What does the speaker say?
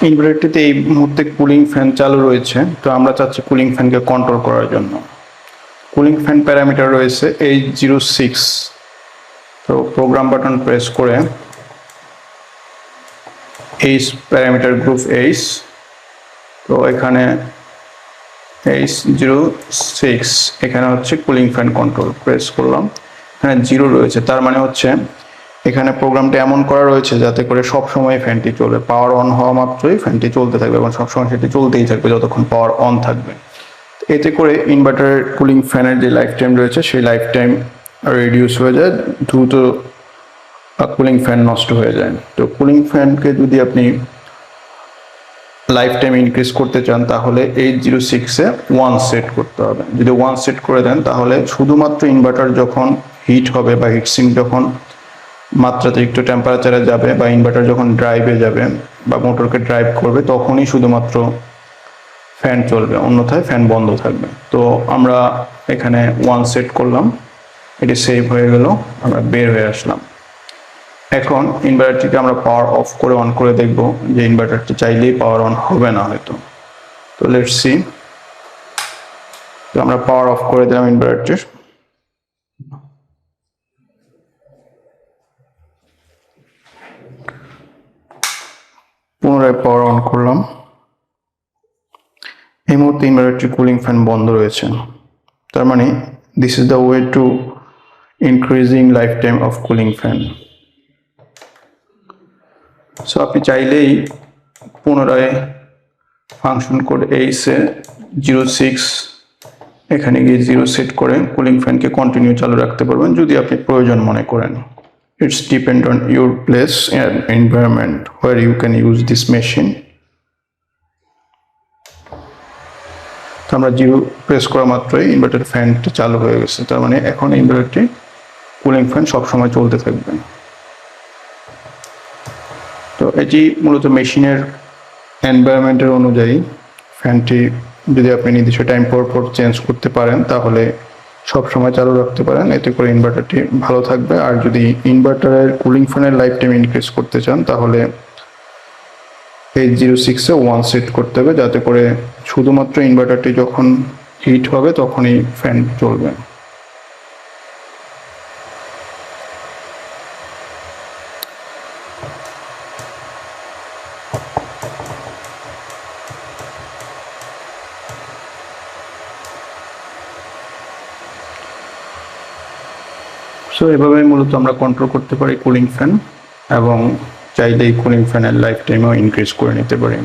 ইনভার্টারটিতে এই মুহূর্তে cooling fan চালু রয়েছে, তো আমরা চাচ্ছি কুলিং ফ্যানকে কন্ট্রোল করার জন্য। কুলিং ফ্যান প্যারামিটার রয়েছে H06। তো প্রোগ্রাম বাটন প্রেস করে H প্যারামিটার গ্রুপ H, তো এখানে H06 এখানে হচ্ছে কুলিং ফ্যান কন্ট্রোল প্রেস করলাম, এখানে 0 রয়েছে, তার মানে হচ্ছে এখানে প্রোগ্রামটা এমন করা রয়েছে যাতে করে সব সময় ফ্যানটি চলবে, পাওয়ার অন হওয়া মাত্রই ফ্যানটি চলতে থাকবে এবং সবসময় সেটি চলতেই থাকবে যতক্ষণ পাওয়ার অন থাকবে। এতে করে ইনভার্টারের কুলিং ফ্যানের যে লাইফ টাইম রয়েছে সেই লাইফ টাইম রিডিউস হয়ে যায়, দ্রুত কুলিং ফ্যান নষ্ট হয়ে যায়। তো কুলিং ফ্যানকে যদি আপনি লাইফ টাইম ইনক্রিজ করতে চান তাহলে H06-এ 1 সেট করতে হবে। যদি 1 সেট করে দেন তাহলে শুধুমাত্র ইনভার্টার যখন হিট হবে বা হিটসিঙ্ক যখন মাত্রাতিরিক্ত টেম্পারেচারে যাবে বা ইনভার্টার যখন ড্রাইভে যাবে বা মোটরকে ড্রাইভ করবে তখনই শুধুমাত্র ফ্যান চলবে, অন্যথায় ফ্যান বন্ধ থাকবে। তো আমরা এখানে 1 সেট করলাম, এটি সেভ হয়ে গেল, আমরা বের হয়ে আসলাম। এখন ইনভার্টারটিকে আমরা পাওয়ার অফ করে অন করে দেখব যে ইনভার্টারটি চাইলেই পাওয়ার অন হবে না হয়তো। তো লেটস সি। তো আমরা পাওয়ার অফ করে দিলাম ইনভার্টারটির। পুনরায় পাওয়ার অন করলাম। এই মুহূর্তে ইনভার্টারটির কুলিং ফ্যান বন্ধ রয়েছে, তার মানে this is the way to increasing life time of cooling fan. So আপনি চাইলেই পুনরায় ফাংশন কোড H06 এখানে গিয়ে 0 সেট করে কুলিং ফ্যানকে কন্টিনিউ চালু রাখতে পারবেন যদি আপনি প্রয়োজন মনে করেন। It's depend on your place and environment where you can use this machine. তো আমরা 0 প্রেস করা মাত্রই ইনভার্টার ফ্যানটি চালু হয়ে গেছে, তার মানে এখন ইনভার্টারটি কুলিং ফ্যান সবসময় চলতে থাকবে। তো এটি মূলত মেশিনের এনভায়রনমেন্টের অনুযায়ী ফ্যানটি যদি আপনি নির্দিষ্ট টাইম পর চেঞ্জ করতে পারেন তাহলে সব সময় চালু রাখতে পারেন, এতে করে ইনভার্টারটি ভালো থাকবে। আর যদি ইনভার্টারের কুলিং ফ্যানের লাইফ টাইম ইনক্রিজ করতে চান তাহলে H06-এ 1 সেট করতে হবে যাতে করে শুধুমাত্র ইনভার্টারটি যখন হিট হবে তখনই ফ্যান চলবে। সো এভাবে মূলত আমরা কন্ট্রোল করতে পারি কুলিং ফ্যান এবং চাইলেই কুলিং ফ্যানের লাইফ টাইমও ইনক্রিজ করে নিতে পারি।